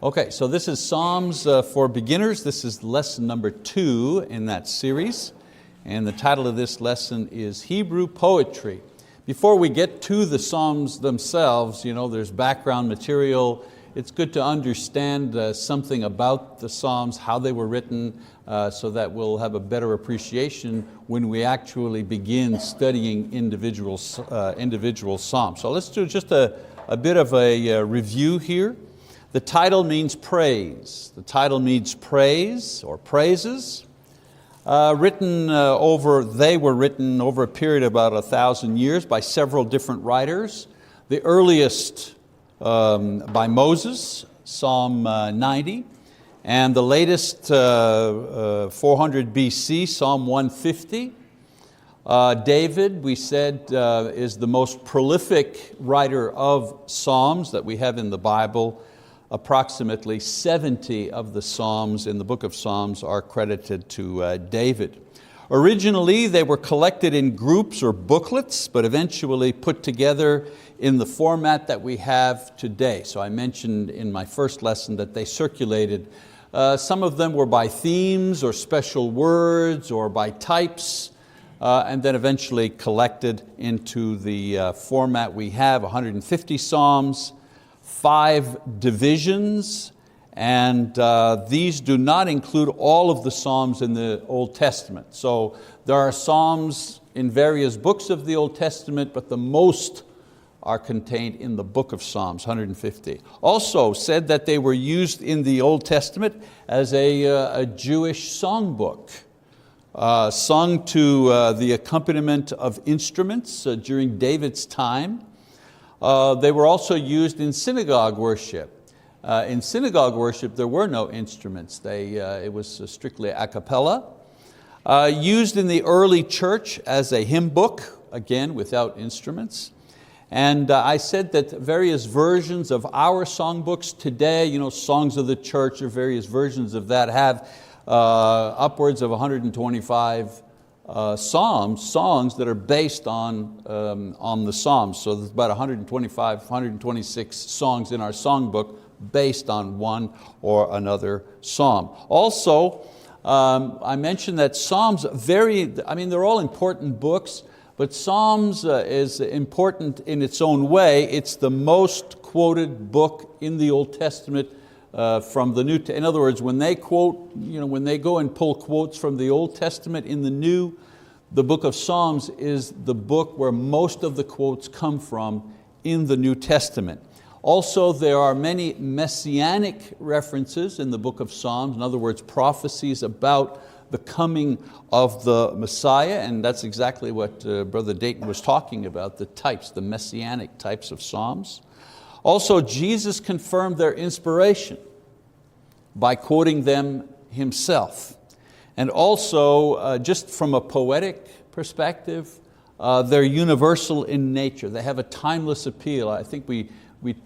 Okay, so this is Psalms for Beginners. This is lesson number 2 in that series. And the title of this lesson is Hebrew Poetry. Before we get to the Psalms themselves, there's background material. It's good to understand something about the Psalms, how they were written, so that we'll have a better appreciation when we actually begin studying individual Psalms. So let's do just a bit of a review here. The title means praise. The title means praise or praises. They were written over a period of about 1,000 years by several different writers. The earliest by Moses, Psalm 90, and the latest 400 BC, Psalm 150. David, we said, is the most prolific writer of Psalms that we have in the Bible. Approximately 70 of the Psalms in the book of Psalms are credited to David. Originally, they were collected in groups or booklets, but eventually put together in the format that we have today. So I mentioned in my first lesson that they circulated. Some of them were by themes or special words or by types, and then eventually collected into the format we have, 150 Psalms, 5 divisions, and these do not include all of the Psalms in the Old Testament. So there are Psalms in various books of the Old Testament, but the most are contained in the book of Psalms, 150. Also said that they were used in the Old Testament as a Jewish songbook, sung to the accompaniment of instruments during David's time. They were also used in synagogue worship. In synagogue worship, there were no instruments. It was strictly a cappella. Used in the early church as a hymn book, again, without instruments. And I said that various versions of our songbooks today, songs of the church or various versions of that have upwards of 125 songs that are based on the Psalms. So there's about 125, 126 songs in our songbook based on one or another psalm. Also, I mentioned that Psalms they're all important books, but Psalms is important in its own way. It's the most quoted book in the Old Testament from the New. In other words, when they quote, when they go and pull quotes from the Old Testament in the New, the book of Psalms is the book where most of the quotes come from in the New Testament. Also, there are many messianic references in the book of Psalms, in other words, prophecies about the coming of the Messiah, and that's exactly what Brother Dayton was talking about, the types, the messianic types of Psalms. Also, Jesus confirmed their inspiration by quoting them himself. And also, just from a poetic perspective, they're universal in nature. They have a timeless appeal. I think we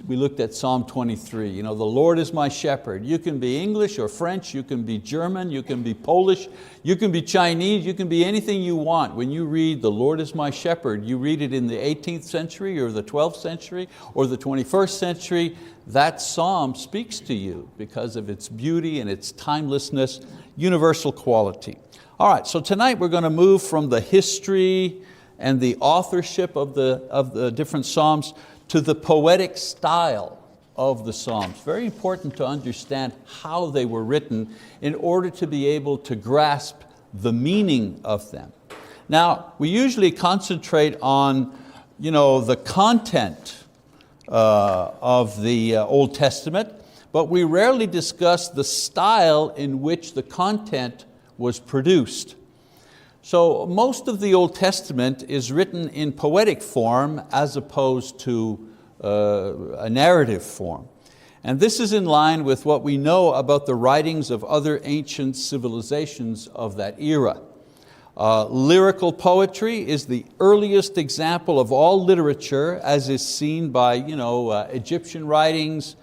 looked at Psalm 23. The Lord is my shepherd. You can be English or French, you can be German, you can be Polish, you can be Chinese, you can be anything you want. When you read the Lord is my shepherd, you read it in the 18th century or the 12th century or the 21st century, that psalm speaks to you because of its beauty and its timelessness, universal quality. All right, so tonight we're going to move from the history and the authorship of the different psalms to the poetic style of the Psalms. Very important to understand how they were written in order to be able to grasp the meaning of them. Now, we usually concentrate on the content of the Old Testament, but we rarely discuss the style in which the content was produced. So most of the Old Testament is written in poetic form as opposed to a narrative form. And this is in line with what we know about the writings of other ancient civilizations of that era. Lyrical poetry is the earliest example of all literature, as is seen by Egyptian writings,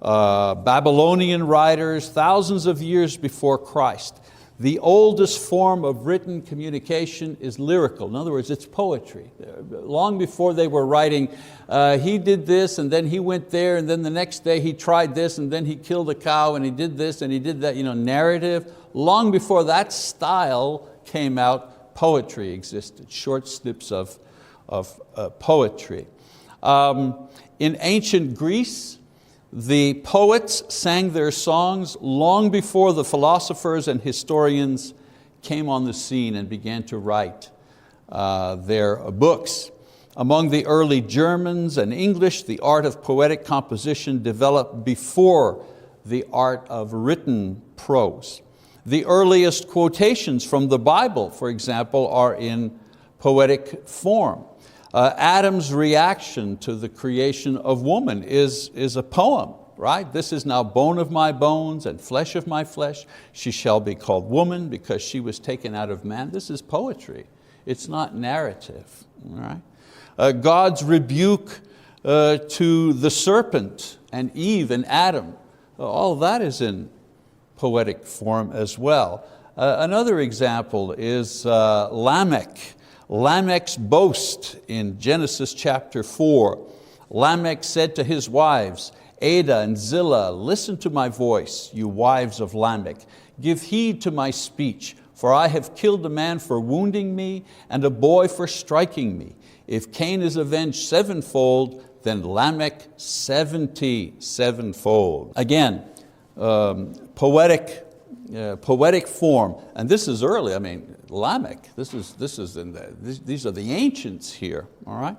Babylonian writers, thousands of years before Christ. The oldest form of written communication is lyrical. In other words, it's poetry. Long before they were writing, he did this and then he went there and then the next day he tried this and then he killed a cow and he did this and he did that, narrative. Long before that style came out, poetry existed, short snips of poetry. In ancient Greece, the poets sang their songs long before the philosophers and historians came on the scene and began to write their books. Among the early Germans and English, the art of poetic composition developed before the art of written prose. The earliest quotations from the Bible, for example, are in poetic form. Adam's reaction to the creation of woman is a poem, right? This is now bone of my bones and flesh of my flesh. She shall be called woman because she was taken out of man. This is poetry. It's not narrative, right? God's rebuke to the serpent and Eve and Adam, all that is in poetic form as well. Another example is Lamech. Lamech's boast in Genesis chapter 4. Lamech said to his wives, Ada and Zillah, listen to my voice, you wives of Lamech. Give heed to my speech, for I have killed a man for wounding me and a boy for striking me. If Cain is avenged sevenfold, then Lamech 77-fold. Again, poetic form, and this is early. Lamech. These are the ancients here. All right.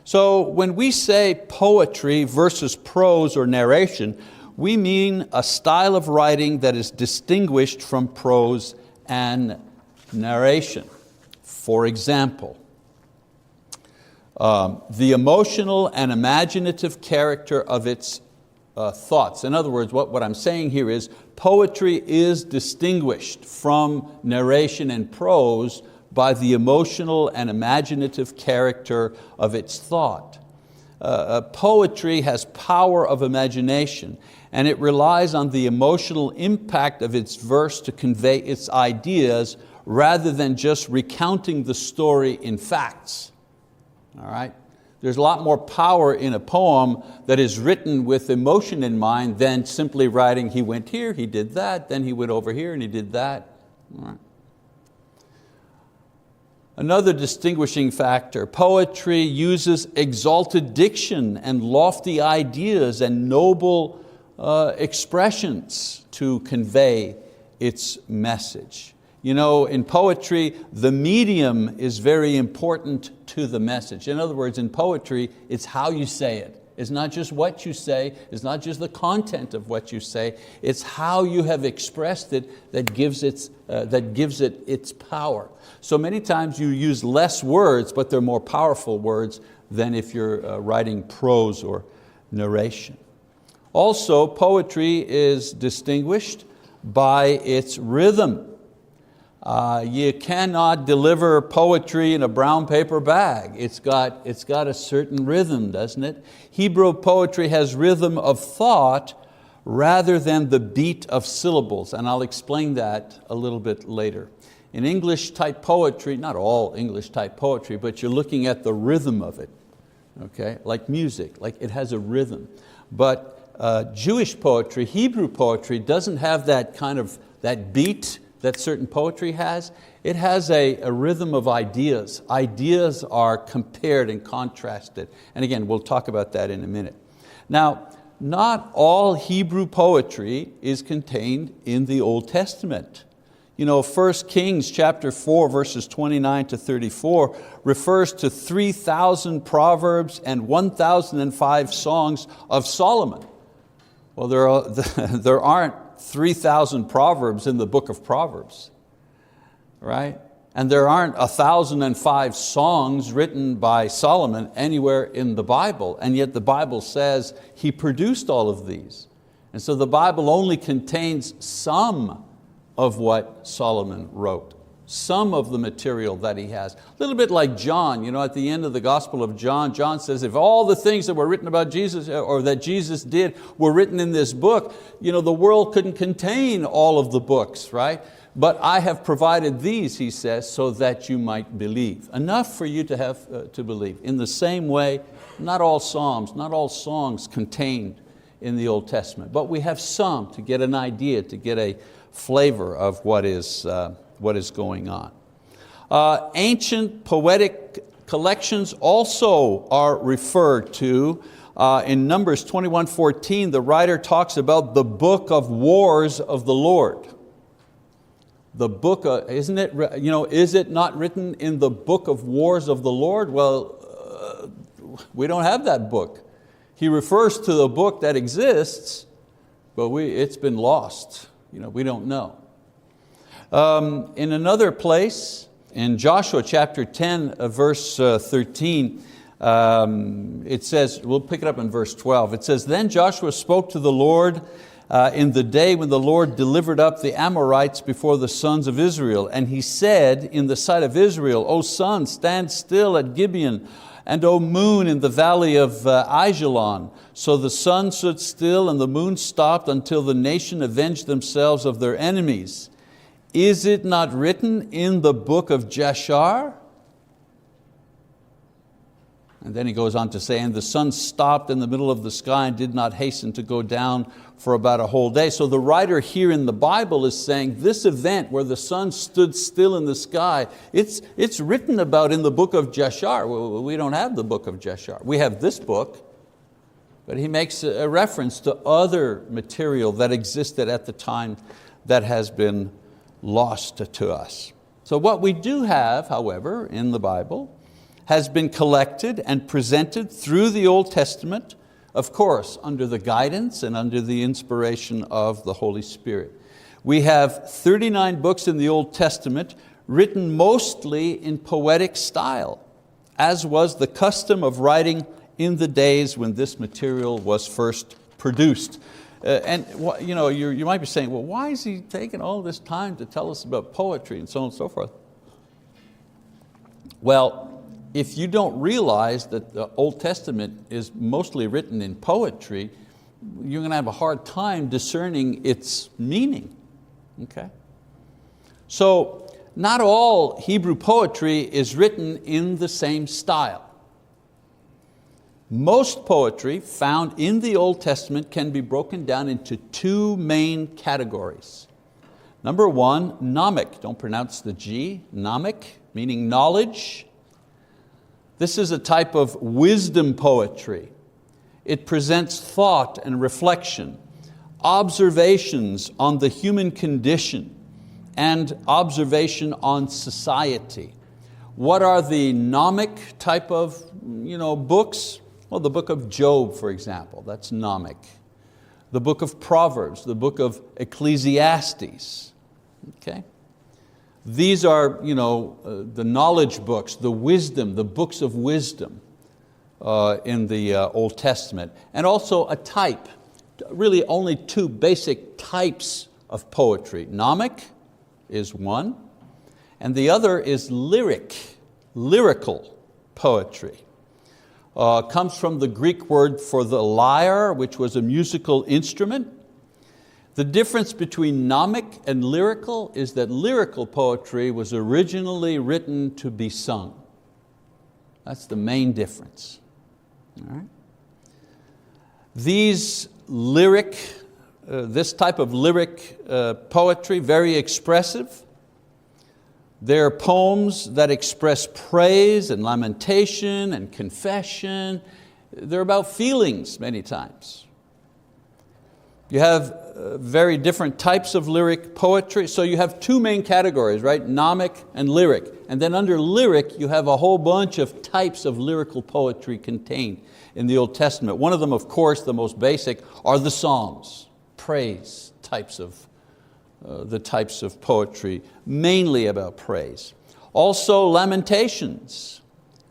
So when we say poetry versus prose or narration, we mean a style of writing that is distinguished from prose and narration. For example, the emotional and imaginative character of its thoughts. In other words, what I'm saying here is poetry is distinguished from narration and prose by the emotional and imaginative character of its thought. Poetry has power of imagination and it relies on the emotional impact of its verse to convey its ideas rather than just recounting the story in facts. All right? There's a lot more power in a poem that is written with emotion in mind than simply writing, he went here, he did that, then he went over here and he did that. All right. Another distinguishing factor, poetry uses exalted diction and lofty ideas and noble expressions to convey its message. In poetry, the medium is very important to the message. In other words, in poetry, it's how you say it. It's not just what you say, it's not just the content of what you say, it's how you have expressed it that gives it its power. So many times you use less words, but they're more powerful words than if you're writing prose or narration. Also, poetry is distinguished by its rhythm. You cannot deliver poetry in a brown paper bag. It's got a certain rhythm, doesn't it? Hebrew poetry has rhythm of thought rather than the beat of syllables, and I'll explain that a little bit later. In English type poetry, not all English type poetry, but you're looking at the rhythm of it, okay? Like music, like it has a rhythm. But Jewish poetry, Hebrew poetry, doesn't have that kind of, that beat that certain poetry has. It has a rhythm of ideas. Ideas are compared and contrasted. And again, we'll talk about that in a minute. Now, not all Hebrew poetry is contained in the Old Testament. 1 Kings chapter 4, verses 29 to 34 refers to 3,000 proverbs and 1,005 songs of Solomon. Well, there aren't 3,000 proverbs in the book of Proverbs, right? And there aren't 1,005 songs written by Solomon anywhere in the Bible, and yet the Bible says he produced all of these. And so the Bible only contains some of what Solomon wrote. some of the material that he has. A little bit like John, at the end of the Gospel of John, John says, if all the things that were written about Jesus or that Jesus did were written in this book, the world couldn't contain all of the books, right? But I have provided these, he says, so that you might believe. Enough for you to have to believe. In the same way, not all psalms, not all songs contained in the Old Testament, but we have some to get an idea, to get a flavor of what is going on. Ancient poetic collections also are referred to. In Numbers 21:14, the writer talks about the book of wars of the Lord. The book, is it not written in the book of wars of the Lord? Well, we don't have that book. He refers to the book that exists, but it's been lost. We don't know. In another place, in Joshua chapter 10, verse 13, it says, we'll pick it up in verse 12. It says, then Joshua spoke to the Lord in the day when the Lord delivered up the Amorites before the sons of Israel. And he said in the sight of Israel, O sun, stand still at Gibeon, and O moon in the valley of Ajalon. So the sun stood still and the moon stopped until the nation avenged themselves of their enemies. Is it not written in the book of Jashar? And then he goes on to say, and the sun stopped in the middle of the sky and did not hasten to go down for about a whole day. So the writer here in the Bible is saying this event where the sun stood still in the sky, it's written about in the book of Jashar. We don't have the book of Jashar. We have this book, but he makes a reference to other material that existed at the time that has been lost to us. So what we do have, however, in the Bible has been collected and presented through the Old Testament, of course, under the guidance and under the inspiration of the Holy Spirit. We have 39 books in the Old Testament written mostly in poetic style, as was the custom of writing in the days when this material was first produced. And you might be saying, well, why is he taking all this time to tell us about poetry and so on and so forth? Well, if you don't realize that the Old Testament is mostly written in poetry, you're going to have a hard time discerning its meaning. Okay? So not all Hebrew poetry is written in the same style. Most poetry found in the Old Testament can be broken down into two main categories. Number one, gnomic, don't pronounce the G, gnomic, meaning knowledge. This is a type of wisdom poetry. It presents thought and reflection, observations on the human condition, and observation on society. What are the gnomic type of books? Well, the book of Job, for example, that's gnomic. The book of Proverbs, the book of Ecclesiastes. Okay? These are the knowledge books, the wisdom, the books of wisdom in the Old Testament. And also a type, really only two basic types of poetry. Gnomic is one, and the other is lyrical poetry. Comes from the Greek word for the lyre, which was a musical instrument. The difference between gnomic and lyrical is that lyrical poetry was originally written to be sung. That's the main difference. All right? This type of lyric poetry, very expressive. They're poems that express praise and lamentation and confession. They're about feelings many times. You have very different types of lyric poetry. So you have two main categories, right? Gnomic and lyric. And then under lyric, you have a whole bunch of types of lyrical poetry contained in the Old Testament. One of them, of course, the most basic, are the Psalms, praise types of the types of poetry, mainly about praise. Also lamentations,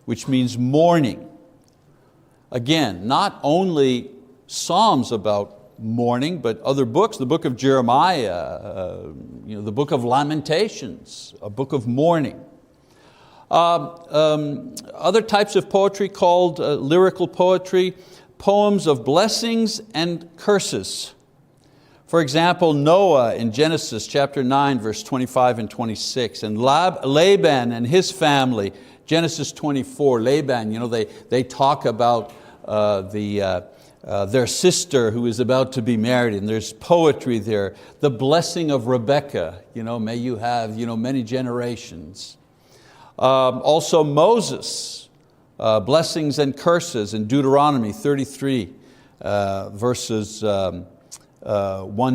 which means mourning. Again, not only psalms about mourning, but other books, the book of Jeremiah, the book of Lamentations, a book of mourning. Other types of poetry called lyrical poetry, poems of blessings and curses. For example, Noah in Genesis chapter 9, verse 25 and 26, and Laban and his family, Genesis 24, Laban, they talk about their sister who is about to be married, and there's poetry there. The blessing of Rebekah, may you have many generations. Also Moses, blessings and curses in Deuteronomy 33, verses 1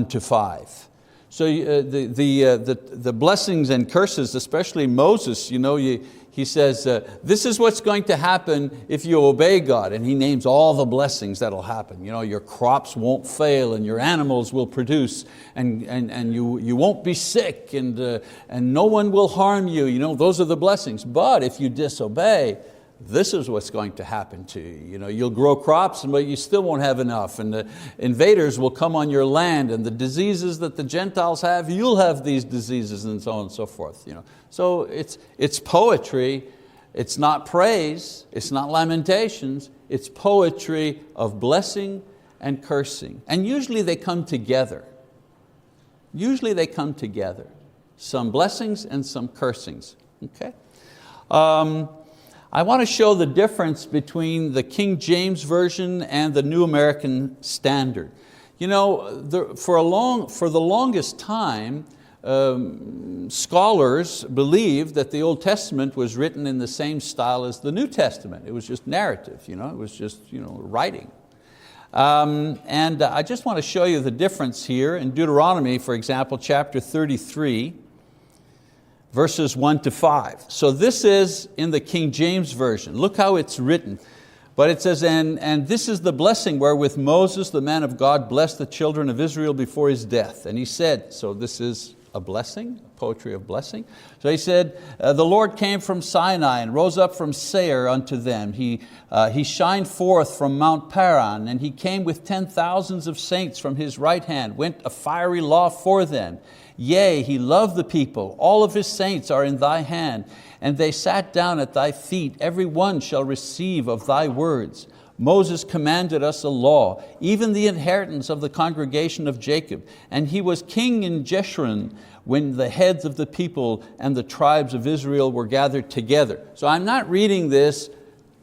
to 5. So the blessings and curses, especially Moses, he says, this is what's going to happen if you obey God. And he names all the blessings that'll happen. Your crops won't fail, and your animals will produce, and you won't be sick, and no one will harm you. Those are the blessings. But if you disobey, this is what's going to happen to you. You'll grow crops, but you still won't have enough, and the invaders will come on your land, and the diseases that the Gentiles have, you'll have these diseases, and so on and so forth. So it's poetry, it's not praise, it's not lamentations, it's poetry of blessing and cursing. And usually they come together. Usually they come together. Some blessings and some cursings. Okay? I want to show the difference between the King James Version and the New American Standard. For the longest time, scholars believed that the Old Testament was written in the same style as the New Testament. It was just narrative, it was just writing. And I just want to show you the difference here. In Deuteronomy, for example, chapter 33, verses 1 to 5. So this is in the King James Version. Look how it's written. But it says, and this is the blessing wherewith Moses, the man of God, blessed the children of Israel before his death. And he said, so this is a blessing, poetry of blessing. So he said, the Lord came from Sinai and rose up from Seir unto them. He shined forth from Mount Paran, and he came with 10,000s of saints from his right hand, went a fiery law for them. Yea, he loved the people. All of his saints are in thy hand, and they sat down at thy feet. Every one shall receive of thy words. Moses commanded us a law, even the inheritance of the congregation of Jacob. And he was king in Jeshurun when the heads of the people and the tribes of Israel were gathered together. So I'm not reading this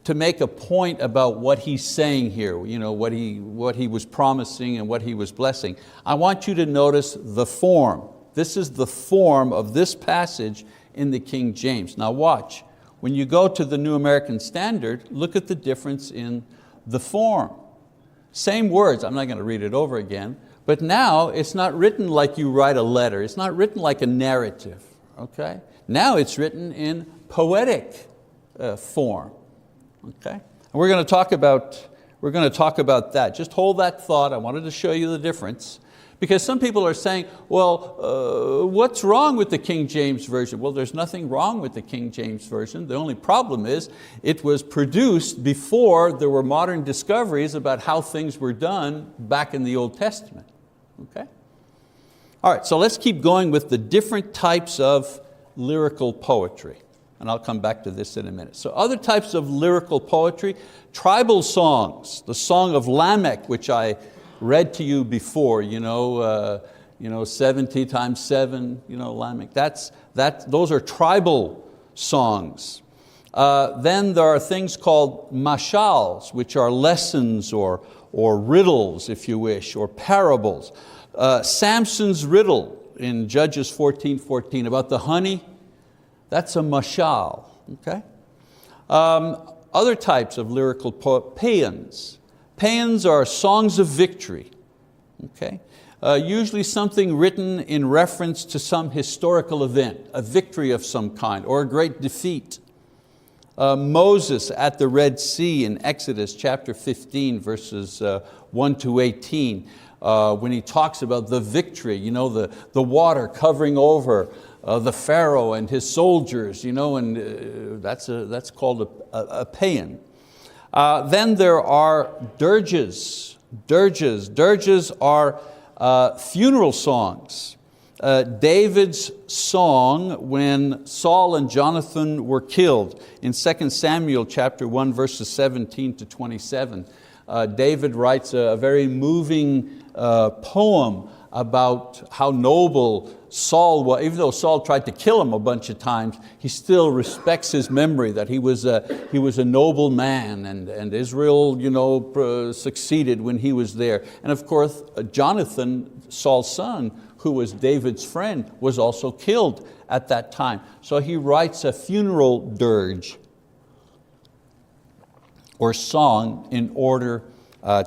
to make a point about what he's saying here, what he was promising and what he was blessing. I want you to notice the form. This is the form of this passage in the King James. Now watch, when you go to the New American Standard, look at the difference in the form. Same words, I'm not going to read it over again, but now it's not written like you write a letter. It's not written like a narrative, okay? Now it's written in poetic form, okay? And we're going to talk about that. Just hold that thought. I wanted to show you the difference. Because some people are saying, well, what's wrong with the King James Version? Well, there's nothing wrong with the King James Version. The only problem is it was produced before there were modern discoveries about how things were done back in the Old Testament. Okay? All right, so let's keep going with the different types of lyrical poetry. And I'll come back to this in a minute. So other types of lyrical poetry, tribal songs, the Song of Lamech, which I read to you before, 70 times 7, Lamech. Those are tribal songs. Then there are things called mashals, which are lessons or riddles, if you wish, or parables. Samson's riddle in Judges 14:14 about the honey, that's a mashal. Okay? Other types of lyrical paeans. Paeans are songs of victory, okay? Usually something written in reference to some historical event, a victory of some kind, or a great defeat. Moses at the Red Sea in Exodus chapter 15, verses 1 to 18, when he talks about the victory, the water covering over the Pharaoh and his soldiers, and that's called a paean. Then there are dirges Dirges. Dirges are funeral songs. David's song when Saul and Jonathan were killed in 2 Samuel chapter 1 verses 17 to 27. David writes a very moving poem about how noble Saul was. Even though Saul tried to kill him a bunch of times, he still respects his memory that he was a noble man, and Israel succeeded when he was there. And of course, Jonathan, Saul's son, who was David's friend, was also killed at that time. So he writes a funeral dirge or song in order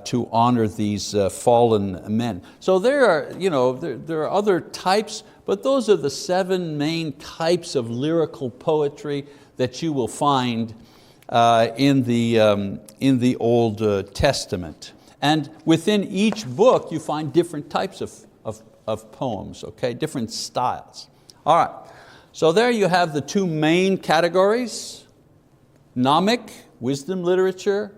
to honor these fallen men. So there are other types, but those are the 7 main types of lyrical poetry that you will find in the Old Testament. And within each book you find different types of poems, okay? Different styles. All right, so there you have the 2 main categories: gnomic, wisdom literature;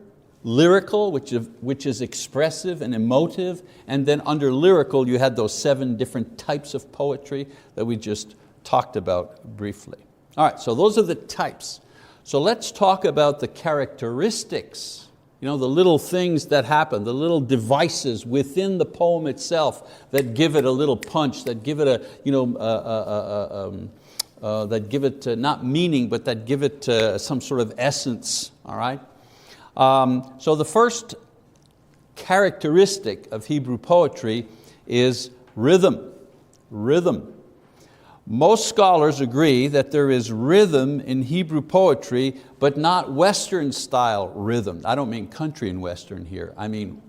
lyrical, which is expressive and emotive; and then under lyrical you had those 7 different types of poetry that we just talked about briefly. All right, so those are the types. So let's talk about the characteristics, the little things that happen, the little devices within the poem itself that give it a little punch, that give it not meaning, but that give it some sort of essence. All right. So the first characteristic of Hebrew poetry is rhythm. Rhythm. Most scholars agree that there is rhythm in Hebrew poetry, but not Western style rhythm. I don't mean country and Western here. I mean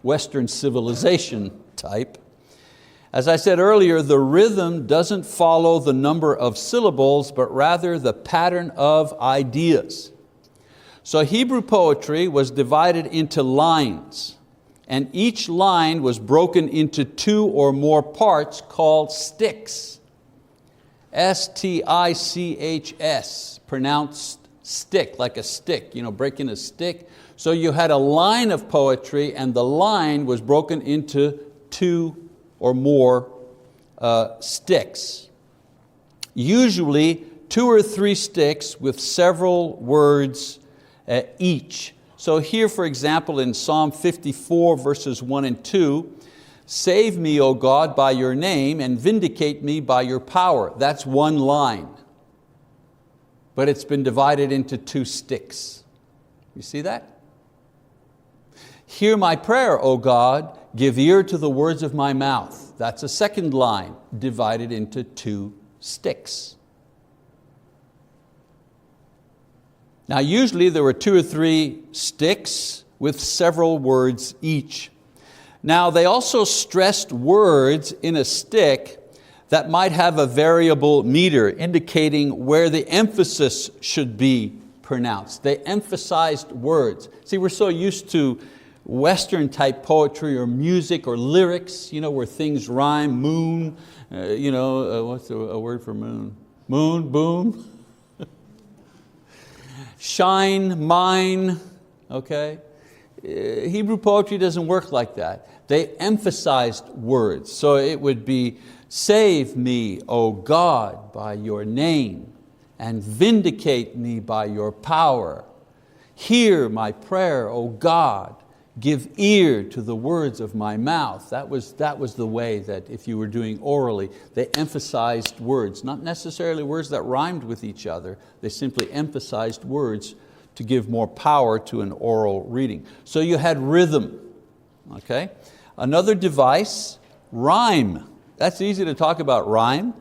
Western civilization type. As I said earlier, the rhythm doesn't follow the number of syllables, but rather the pattern of ideas. So Hebrew poetry was divided into lines, and each line was broken into 2 or more parts called sticks. S-T-I-C-H-S, pronounced stick, like a stick, breaking a stick. So you had a line of poetry, and the line was broken into 2 or more sticks. Usually 2 or 3 sticks with several words each. So here, for example, in Psalm 54 verses 1 and 2, "Save me, O God, by your name, and vindicate me by your power." That's one line, but it's been divided into 2 sticks. You see that? "Hear my prayer, O God, give ear to the words of my mouth." That's a second line, divided into 2 sticks. Now usually there were 2 or 3 sticks with several words each. Now they also stressed words in a stick that might have a variable meter, indicating where the emphasis should be pronounced. They emphasized words. See, we're so used to Western type poetry or music or lyrics, where things rhyme. Moon, what's a word for moon? Moon, boom. Shine, mine, okay? Hebrew poetry doesn't work like that. They emphasized words. So it would be, "Save me, O God, by your name, and vindicate me by your power. Hear my prayer, O God. Give ear to the words of my mouth." That was the way that if you were doing orally, they emphasized words, not necessarily words that rhymed with each other. They simply emphasized words to give more power to an oral reading. So you had rhythm. Okay? Another device, rhyme. That's easy to talk about rhyme.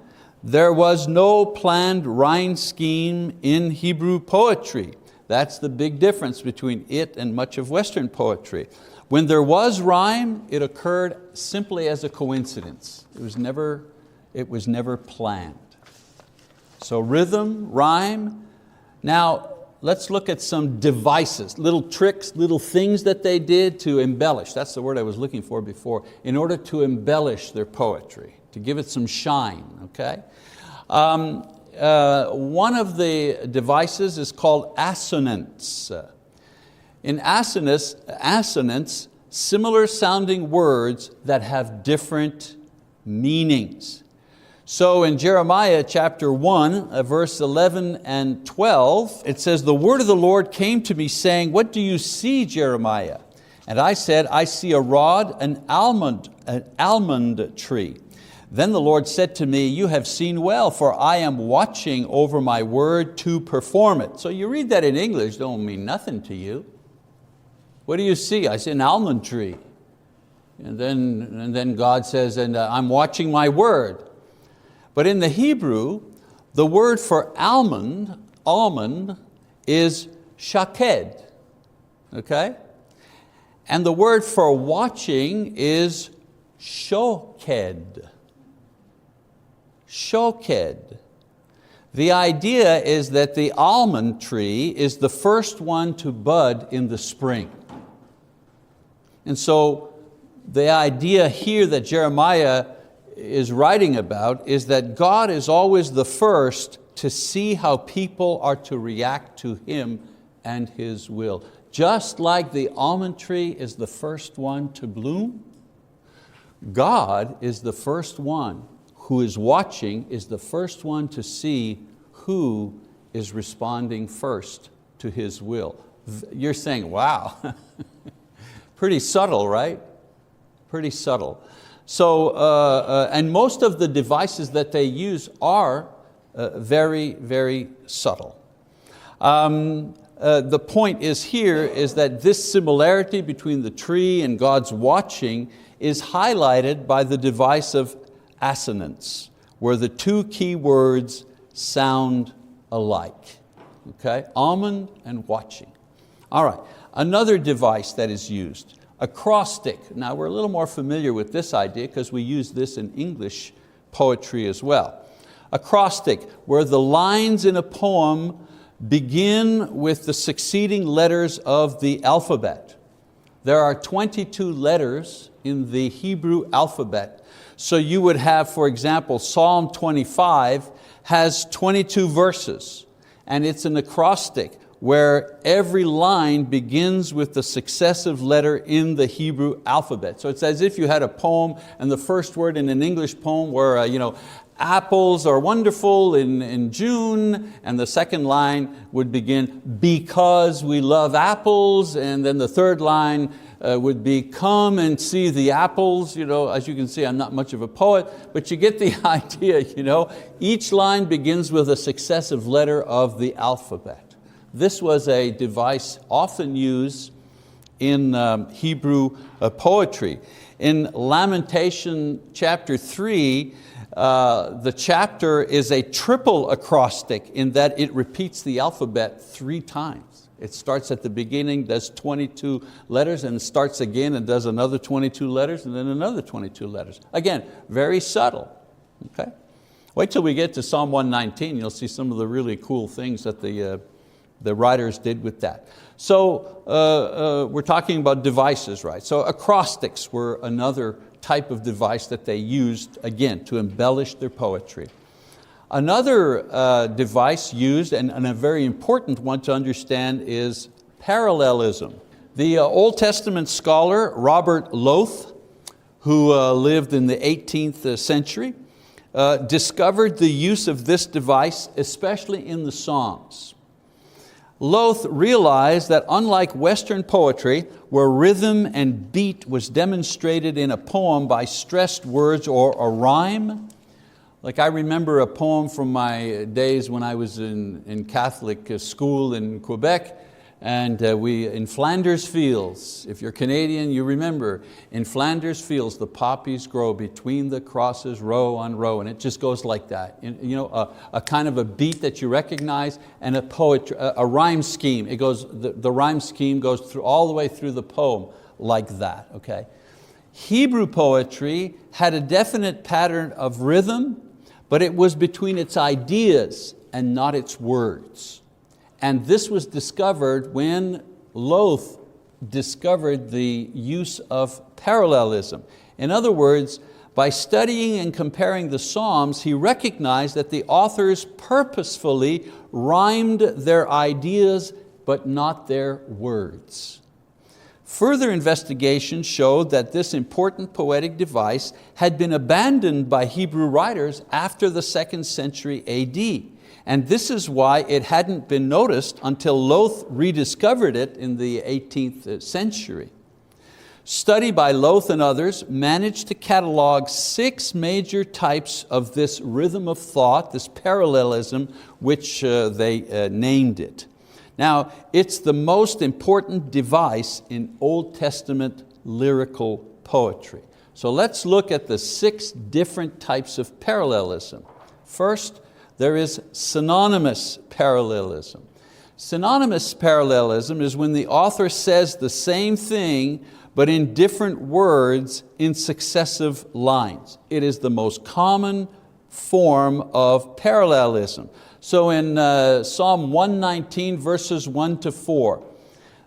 There was no planned rhyme scheme in Hebrew poetry. That's the big difference between it and much of Western poetry. When there was rhyme, it occurred simply as a coincidence. It was never planned. So rhythm, rhyme. Now let's look at some devices, little tricks, little things that they did to embellish. That's the word I was looking for before. In order to embellish their poetry, to give it some shine. Okay. One of the devices is called assonance. In assonance, similar sounding words that have different meanings. So in Jeremiah chapter 1, verse 11 and 12, it says, "The word of the Lord came to me saying, 'What do you see, Jeremiah?' And I said, 'I see a rod, an almond tree.' Then the Lord said to me, 'You have seen well, for I am watching over my word to perform it.'" So you read that in English, don't mean nothing to you. What do you see? I see an almond tree. And then God says, "And I'm watching my word." But in the Hebrew, the word for almond is shaked, okay? And the word for watching is shoked. Shoked. The idea is that the almond tree is the first one to bud in the spring. And so the idea here that Jeremiah is writing about is that God is always the first to see how people are to react to Him and His will. Just like the almond tree is the first one to bloom, God is the first one who is watching, is the first one to see who is responding first to His will. You're saying, wow, pretty subtle, right? Pretty subtle. So, and most of the devices that they use are very, very subtle. The point is here is that this similarity between the tree and God's watching is highlighted by the device of assonance, where the two key words sound alike. Okay, almond and watching. All right, another device that is used, acrostic. Now we're a little more familiar with this idea because we use this in English poetry as well. Acrostic, where the lines in a poem begin with the succeeding letters of the alphabet. There are 22 letters in the Hebrew alphabet. So you would have, for example, Psalm 25 has 22 verses, and it's an acrostic where every line begins with the successive letter in the Hebrew alphabet. So it's as if you had a poem and the first word in an English poem were, apples are wonderful in June, and the second line would begin, because we love apples, and then the third line would be, come and see the apples. As you can see, I'm not much of a poet, but you get the idea. Each line begins with a successive letter of the alphabet. This was a device often used in Hebrew poetry. In Lamentation chapter 3, the chapter is a triple acrostic in that it repeats the alphabet 3 times. It starts at the beginning, does 22 letters, and starts again and does another 22 letters, and then another 22 letters. Again, very subtle. Okay? Wait till we get to Psalm 119, you'll see some of the really cool things that the writers did with that. So we're talking about devices, right? So acrostics were another type of device that they used, again, to embellish their poetry. Another device used, and a very important one to understand, is parallelism. The Old Testament scholar Robert Loth, who lived in the 18th century, discovered the use of this device, especially in the Psalms. Loth realized that unlike Western poetry, where rhythm and beat was demonstrated in a poem by stressed words or a rhyme, like I remember a poem from my days when I was in Catholic school in Quebec, and in Flanders Fields, if you're Canadian, you remember, in Flanders Fields the poppies grow between the crosses row on row, and it just goes like that. A kind of a beat that you recognize, and a rhyme scheme. It goes, the rhyme scheme goes through all the way through the poem like that. Okay? Hebrew poetry had a definite pattern of rhythm, but it was between its ideas and not its words. And this was discovered when Loth discovered the use of parallelism. In other words, by studying and comparing the Psalms, he recognized that the authors purposefully rhymed their ideas but not their words. Further investigation showed that this important poetic device had been abandoned by Hebrew writers after the 2nd century AD. And this is why it hadn't been noticed until Lowth rediscovered it in the 18th century. Study by Lowth and others managed to catalog 6 major types of this rhythm of thought, this parallelism, which they named it. Now, it's the most important device in Old Testament lyrical poetry. So let's look at the 6 different types of parallelism. First, there is synonymous parallelism. Synonymous parallelism is when the author says the same thing but in different words in successive lines. It is the most common form of parallelism. So in Psalm 119 verses 1 to 4,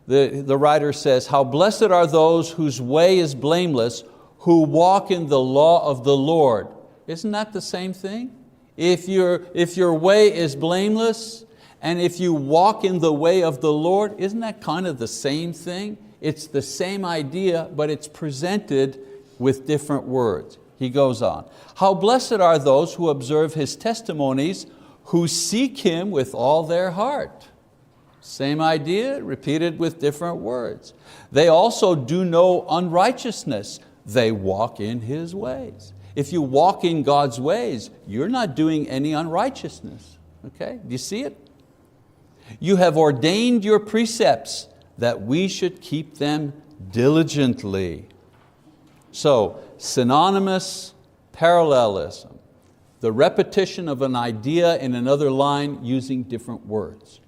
the writer says, "How blessed are those whose way is blameless, who walk in the law of the Lord." Isn't that the same thing? If your way is blameless, and if you walk in the way of the Lord, isn't that kind of the same thing? It's the same idea, but it's presented with different words. He goes on, "How blessed are those who observe His testimonies, who seek Him with all their heart." Same idea, repeated with different words. "They also do no unrighteousness, they walk in His ways." If you walk in God's ways, you're not doing any unrighteousness. Okay, do you see it? "You have ordained your precepts, that we should keep them diligently." So, synonymous parallelism, the repetition of an idea in another line using different words.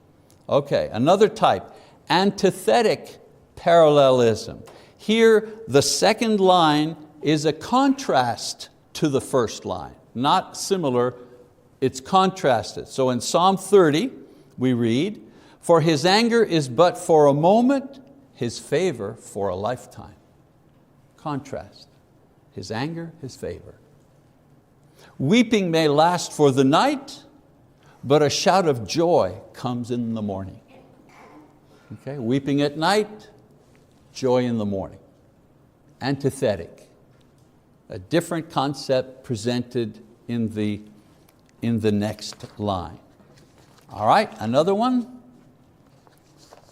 Okay, another type, antithetic parallelism. Here, the second line is a contrast to the first line. Not similar, it's contrasted. So in Psalm 30, we read, "For His anger is but for a moment, His favor for a lifetime." Contrast, His anger, His favor. "Weeping may last for the night, but a shout of joy comes in the morning." Okay, weeping at night, joy in the morning. Antithetic. A different concept presented in the next line. All right, another one.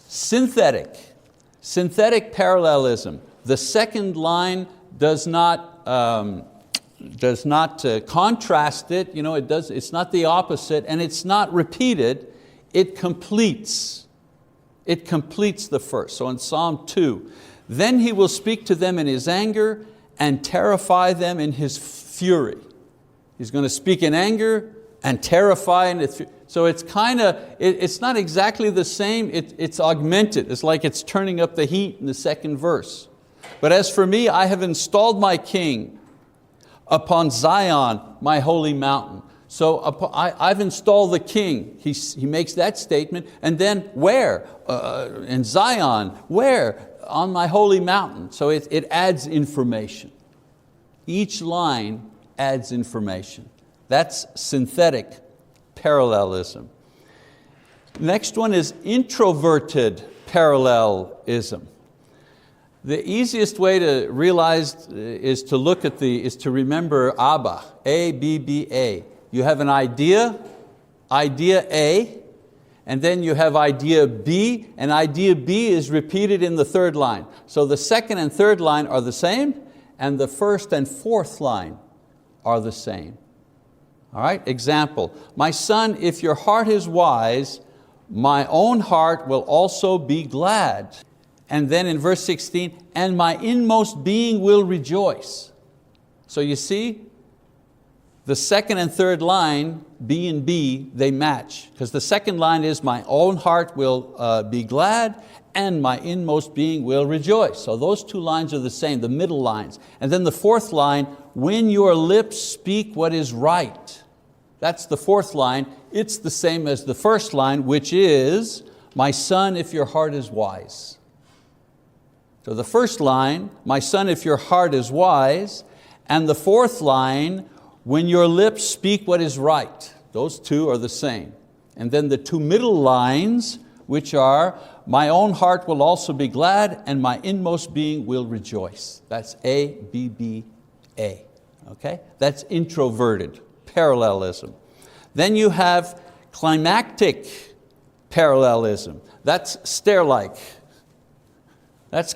Synthetic. Synthetic parallelism. The second line does not contrast it. It's not the opposite, and it's not repeated. It completes. It completes the first. So in Psalm 2, "Then He will speak to them in His anger and terrify them in His fury." He's going to speak in anger and terrify in His fury. So it's not exactly the same, it's augmented. It's like it's turning up the heat in the second verse. "But as for me, I have installed my King upon Zion, my holy mountain." So I've installed the King. He makes that statement. And then where? In Zion. Where? On my holy mountain. So it adds information. Each line adds information. That's synthetic parallelism. Next one is introverted parallelism. The easiest way to realize is to remember ABBA, A-B-B-A. You have an idea A, and then you have idea B, and idea B is repeated in the third line. So the second and third line are the same, and the first and fourth line are the same. All right, example, "My son, if your heart is wise, my own heart will also be glad." And then in verse 16, "And my inmost being will rejoice." So you see, the second and third line, B and B, they match. Because the second line is, "My own heart will be glad, and my inmost being will rejoice." So those two lines are the same, the middle lines. And then the fourth line, "When your lips speak what is right." That's the fourth line. It's the same as the first line, which is, "My son, if your heart is wise." So the first line, "My son, if your heart is wise," and the fourth line, "When your lips speak what is right." Those two are the same. And then the two middle lines which are, my own heart will also be glad, and my inmost being will rejoice. That's A-B-B-A. Okay? That's introverted, parallelism. Then you have climactic parallelism. That's stair-like. That's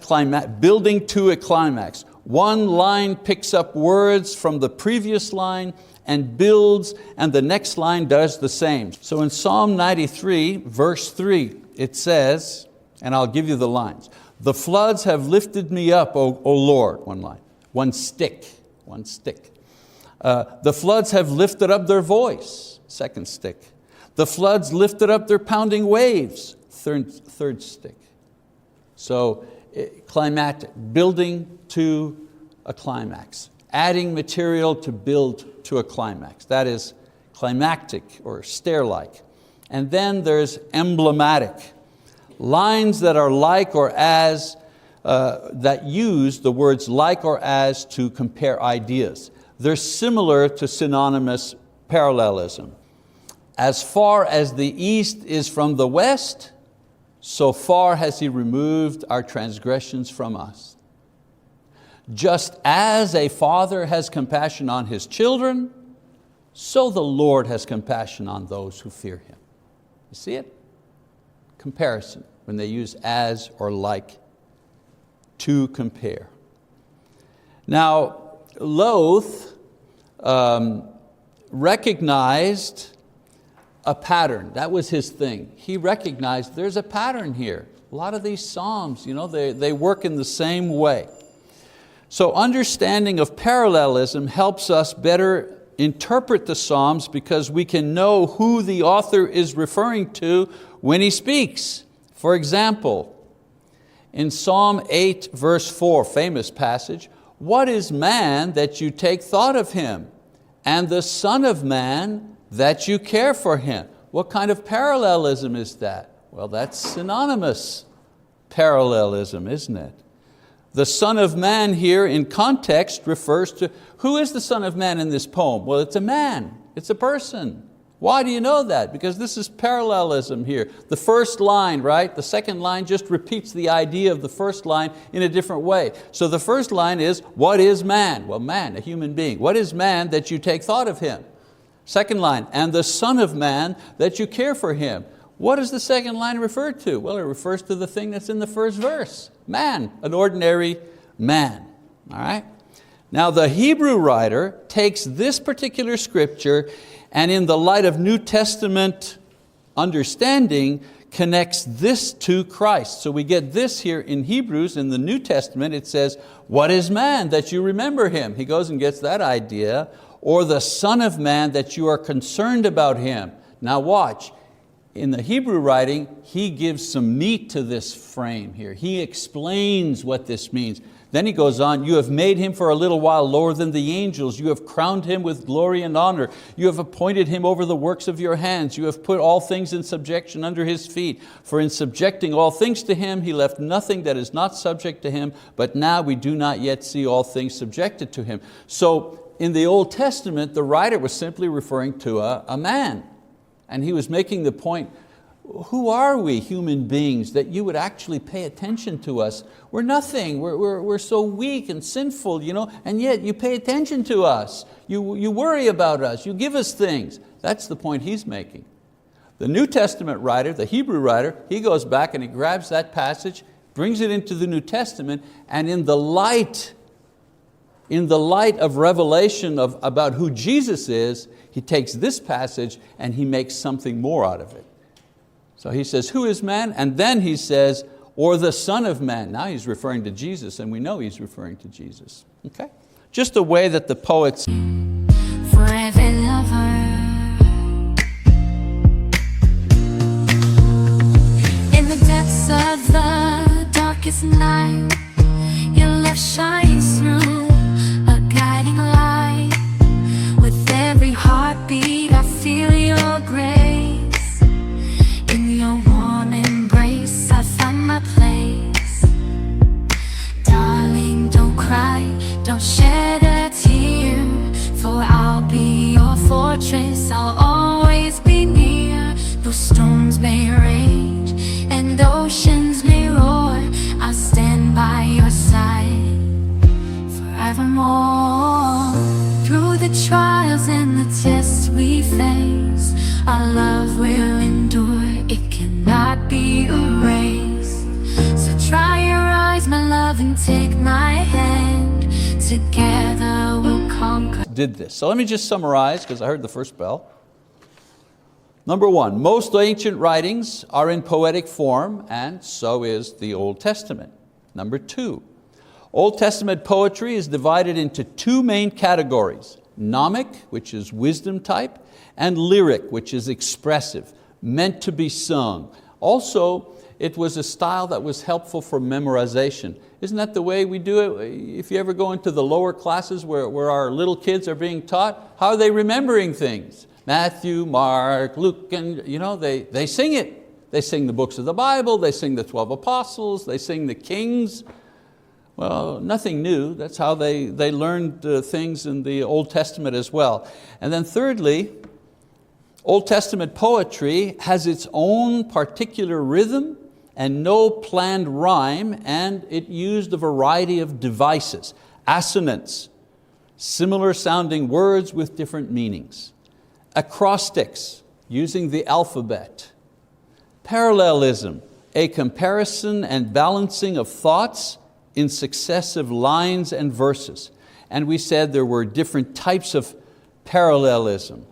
building to a climax. One line picks up words from the previous line and builds, and the next line does the same. So in Psalm 93, verse 3, it says, and I'll give you the lines, the floods have lifted me up, O Lord, one line, one stick. The floods have lifted up their voice, second stick. The floods lifted up their pounding waves, third stick. So climactic, building to a climax, adding material to build to a climax. That is climactic or stair-like. And then there's emblematic, lines that are like or as, that use the words like or as to compare ideas. They're similar to synonymous parallelism. As far as the east is from the west, so far has He removed our transgressions from us. Just as a father has compassion on his children, so the Lord has compassion on those who fear Him. You see it? Comparison, when they use as or like to compare. Now, Loth recognized a pattern. That was his thing. He recognized there's a pattern here. A lot of these Psalms, they work in the same way. So understanding of parallelism helps us better interpret the Psalms because we can know who the author is referring to when he speaks. For example, in Psalm 8 verse 4, famous passage, what is man that you take thought of him, and the Son of Man that you care for him? What kind of parallelism is that? Well, that's synonymous parallelism, isn't it? The Son of Man here in context refers to, who is the Son of Man in this poem? Well, it's a man, it's a person. Why do you know that? Because this is parallelism here. The first line, right? The second line just repeats the idea of the first line in a different way. So the first line is, what is man? Well, man, a human being. What is man that you take thought of him? Second line, and the Son of Man that you care for him. What does the second line refer to? Well, it refers to the thing that's in the first verse. Man, an ordinary man. All right? Now the Hebrew writer takes this particular scripture and in the light of New Testament understanding connects this to Christ. So we get this here in Hebrews. In the New Testament it says, what is man that you remember him? He goes and gets that idea. Or the Son of Man that you are concerned about him. Now watch, in the Hebrew writing, he gives some meat to this frame here. He explains what this means. Then he goes on, you have made him for a little while lower than the angels. You have crowned him with glory and honor. You have appointed him over the works of your hands. You have put all things in subjection under his feet. For in subjecting all things to him, he left nothing that is not subject to him. But now we do not yet see all things subjected to him. So in the Old Testament, the writer was simply referring to a man. And he was making the point, who are we human beings that you would actually pay attention to us? We're nothing, we're so weak and sinful, and yet you pay attention to us. You worry about us, you give us things. That's the point he's making. The New Testament writer, the Hebrew writer, he goes back and he grabs that passage, brings it into the New Testament, and in the light of revelation about who Jesus is, he takes this passage and he makes something more out of it. So he says, who is man? And then he says, or the Son of Man. Now he's referring to Jesus, and we know he's referring to Jesus. Okay? Just the way that the poets... Forever lover, in the depths of the darkest night, your love shines through, a guiding light. With every heartbeat I feel your grace. In your warm embrace I find my place. Darling, don't cry, don't shed a tear, for I'll be your fortress, I'll always be near. Though storms may rage the trials and the tests we face, our love will endure, it cannot be erased. So dry your eyes, my love, and take my hand. Together we'll conquer. Did this. So let me just summarize, because I heard the first bell. Number one, most ancient writings are in poetic form, and so is the Old Testament. Number two, Old Testament poetry is divided into two main categories: gnomic, which is wisdom type, and lyric, which is expressive, meant to be sung. Also, it was a style that was helpful for memorization. Isn't that the way we do it? If you ever go into the lower classes where our little kids are being taught, how are they remembering things? Matthew, Mark, Luke, and they sing it. They sing the books of the Bible, they sing the 12 apostles, they sing the kings. Well, nothing new. That's how they learned things in the Old Testament as well. And then thirdly, Old Testament poetry has its own particular rhythm and no planned rhyme, and it used a variety of devices, assonance, similar sounding words with different meanings, acrostics, using the alphabet, parallelism, a comparison and balancing of thoughts in successive lines and verses. And we said there were different types of parallelism,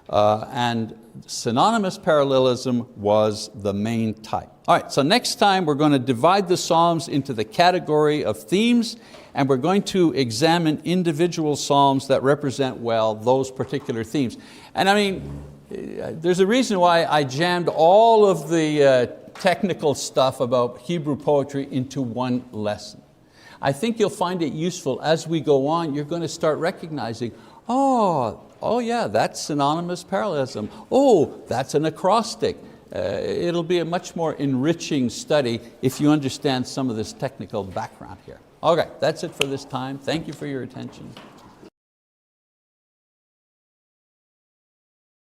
and synonymous parallelism was the main type. All right, so next time we're going to divide the Psalms into the category of themes, and we're going to examine individual Psalms that represent well those particular themes. And I mean, there's a reason why I jammed all of the technical stuff about Hebrew poetry into one lesson. I think you'll find it useful as we go on. You're going to start recognizing, oh yeah, that's synonymous parallelism. Oh, that's an acrostic. It'll be a much more enriching study if you understand some of this technical background here. Okay, that's it for this time. Thank you for your attention.